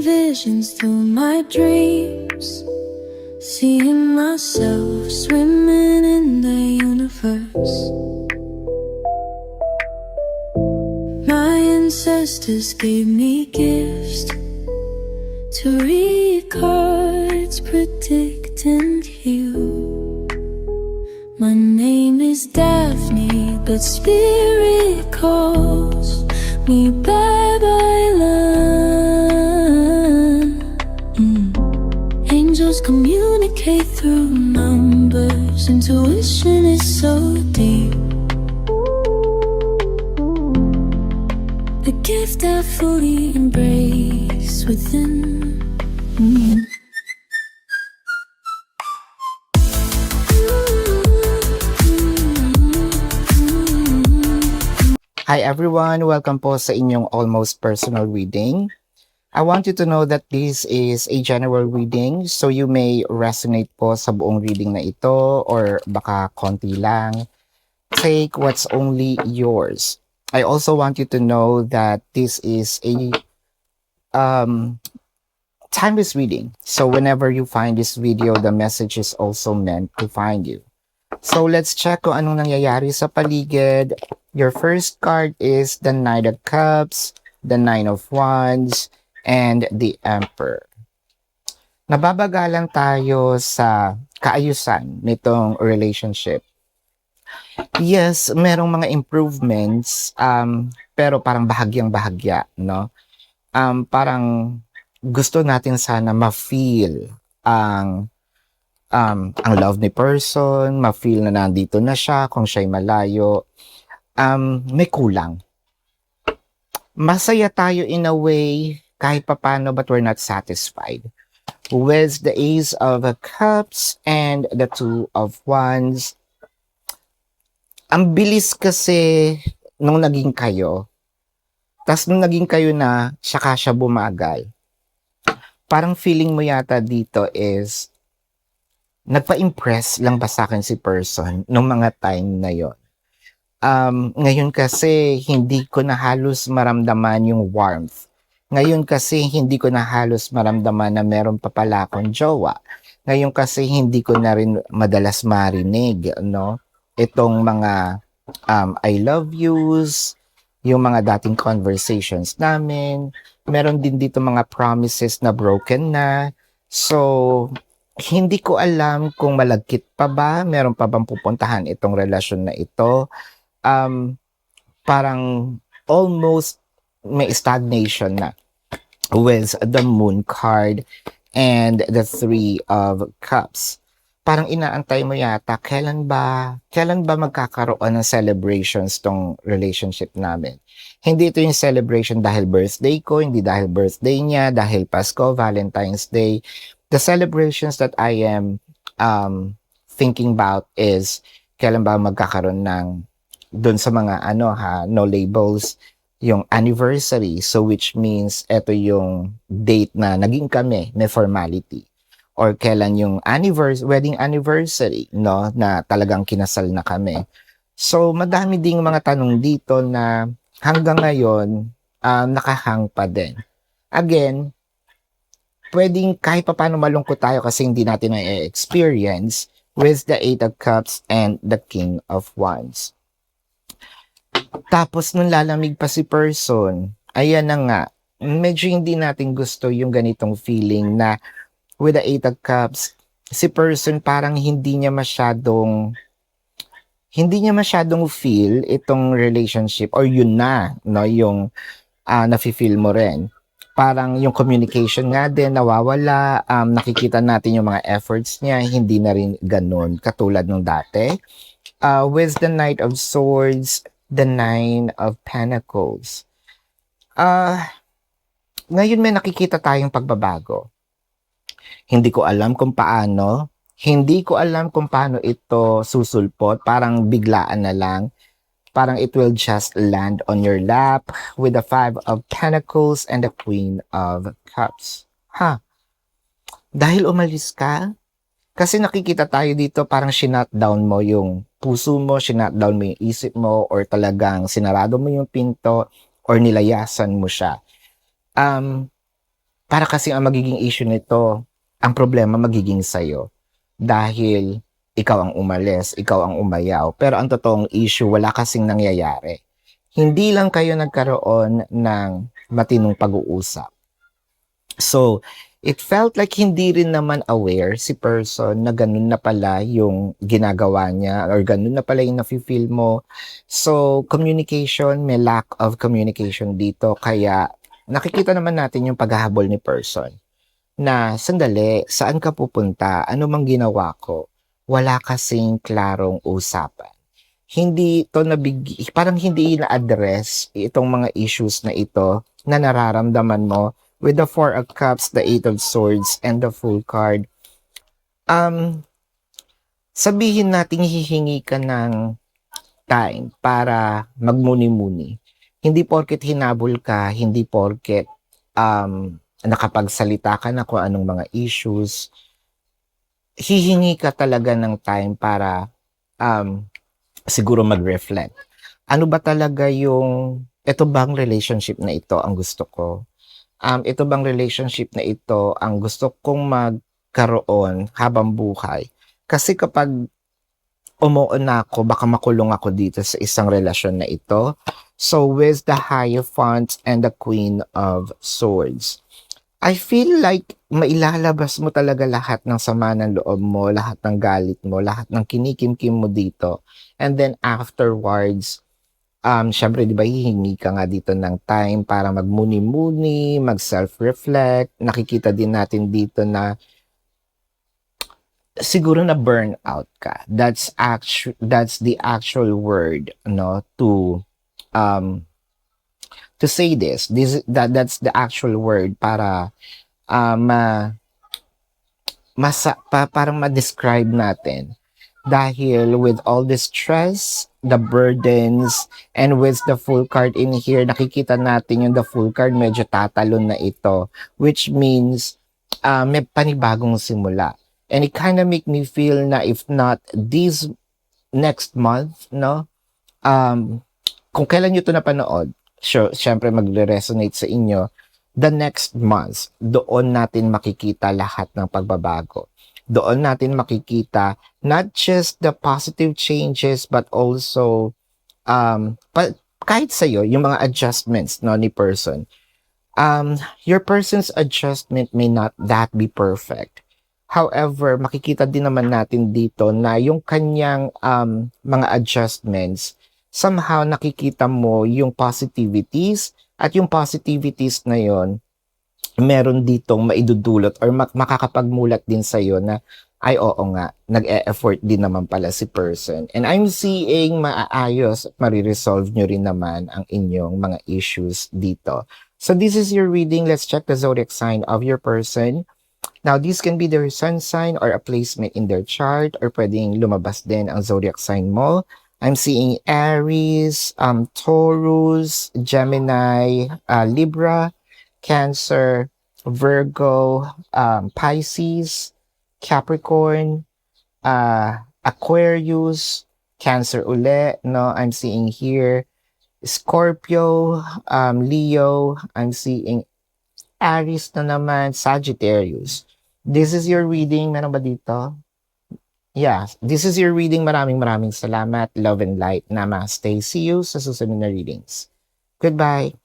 visions through my dreams, seeing myself swimming in the universe. My ancestors gave me gifts to read cards, predict and heal. My name is Daphne, but spirit calls me Babylon. Angels communicate through numbers. Intuition is so deep. The gift I fully embrace within. Hi everyone! Welcome po sa inyong almost personal reading. I want you to know that this is a general reading, so you may resonate po sa buong reading na ito or baka konti lang. Take what's only yours. I also want you to know that this is a timeless reading. So whenever you find this video, the message is also meant to find you. So let's check kung anong nangyayari sa paligid. Your first card is the Knight of Cups, the Nine of Wands, and the Emperor. Nababagalan tayo sa kaayusan nitong relationship. Yes, merong mga improvements, pero parang bahagyang-bahagya, no? Parang gusto natin sana ma-feel ang love ni person, ma-feel na nandito na siya kung siya'y malayo. May kulang. Masaya tayo in a way kahit papano, but we're not satisfied. With the Ace of Cups and the Two of Wands, ang bilis kasi nung naging kayo, tas nung naging kayo na, saka siya bumagal. Parang feeling mo yata dito is, nagpa-impress lang ba sa akin si person nung mga time na yon? Ngayon kasi hindi ko na halos maramdaman yung warmth. Ngayon kasi hindi ko na halos maramdaman na meron pa pala akong jowa. Ngayon kasi hindi ko na rin madalas marinig, no? Itong mga I love yous, yung mga dating conversations namin. Meron din dito mga promises na broken na. So, hindi ko alam kung malagkit pa ba, meron pa bang pupuntahan itong relasyon na ito. Parang almost may stagnation na with the Moon card and the Three of Cups. Parang inaantay mo yata, kailan ba magkakaroon ng celebrations tong relationship namin. Hindi ito yung celebration dahil birthday ko, hindi dahil birthday niya, dahil Pasko, Valentine's Day. The celebrations that I am thinking about is kailan ba magkakaroon ng doon sa mga no labels, yung anniversary. So which means ito yung date na naging kami, may formality. Or kailan yung wedding anniversary, no, na talagang kinasal na kami. So madami ding mga tanong dito na hanggang ngayon nakahang pa din. Again, pwedeng kahit pa paano malungkot tayo kasi hindi natin na-experience with the Eight of Cups and the King of Wands. Tapos nung lalamig pa si person, ayan na nga, medyo hindi natin gusto yung ganitong feeling na with the Eight of Cups, si person parang hindi niya masyadong feel itong relationship or yun na, no, yung nafe-feel mo rin. Parang yung communication nga din nawawala, nakikita natin yung mga efforts niya, hindi na rin ganun katulad nung dati. With the Knight of Swords, the Nine of Pentacles. Ngayon may nakikita tayong pagbabago. Hindi ko alam kung paano ito susulpot, parang biglaan na lang. Parang it will just land on your lap with the Five of Pentacles and the Queen of Cups. Dahil umalis ka? Kasi nakikita tayo dito parang shutdown mo yung puso mo, shutdown mo yung isip mo, or talagang sinarado mo yung pinto, or nilayasan mo siya. para kasi ang magiging issue nito, ang problema magiging sa'yo. Dahil ikaw ang umalis, ikaw ang umayaw. Pero ang totoong issue, wala kasing nangyayari. Hindi lang kayo nagkaroon ng matinong pag-uusap. So, it felt like hindi rin naman aware si person na ganun na pala yung ginagawa niya or ganun na pala yung nafe-feel mo. So, communication, may lack of communication dito. Kaya, nakikita naman natin yung paghahabol ni person na sandali, saan ka pupunta? Ano mang ginawa ko? Wala kasing klarong usapan. Hindi to parang hindi na-address itong mga issues na ito na nararamdaman mo with the Four of Cups, the Eight of Swords, and the Fool card. Sabihin natin hihingi ka ng time para magmuni-muni. Hindi porket hinabol ka, hindi porket nakapagsalita ka na kung anong mga issues. Hihingi ka talaga ng time para siguro mag-reflect. Ano ba talaga ito bang relationship na ito ang gusto ko? Ito bang relationship na ito ang gusto kong magkaroon habang buhay? Kasi kapag umuon na ako, baka makulong ako dito sa isang relasyon na ito. So with the Hierophant and the Queen of Swords, I feel like mailalabas mo talaga lahat ng sama ng loob mo, lahat ng galit mo, lahat ng kinikimkim mo dito. And then afterwards, syempre, di ba, hihingi ka nga dito ng time para magmuni-muni, mag-self-reflect. Nakikita din natin dito na siguro na burnout ka. That's the actual word, no, to say this. That's the actual word para parang ma-describe natin. Dahil with all the stress, the burdens, and with the Fool card in here, nakikita natin yung the Fool card medyo tatalon na ito. Which means, may panibagong simula. And it kind of make me feel na if not this next month, no? Kung kailan nyo ito napanood, syempre magre-resonate sa inyo, the next month, doon natin makikita lahat ng pagbabago. Doon natin makikita not just the positive changes but also kahit sa'yo, yung mga adjustments, no, ni person. Your person's adjustment may not that be perfect. However, makikita din naman natin dito na yung kanyang mga adjustments, somehow nakikita mo yung positivities at yung positivities na yon meron ditong maidudulot or makakapagmulat din sa'yo na ay oo nga, nag-e-effort din naman pala si person. And I'm seeing maaayos at mariresolve nyo rin naman ang inyong mga issues dito. So this is your reading. Let's check the zodiac sign of your person. Now, this can be their sun sign or a placement in their chart or pwedeng lumabas din ang zodiac sign mo. I'm seeing Aries, Taurus, Gemini, Libra, Cancer, Virgo, Pisces, Capricorn, Aquarius, Cancer uli, no? I'm seeing here Scorpio, Leo, I'm seeing Aries na naman, Sagittarius. This is your reading. Meron ba dito? Yeah, this is your reading. Maraming salamat. Love and light. Namaste. See you sa susunod na readings. Goodbye.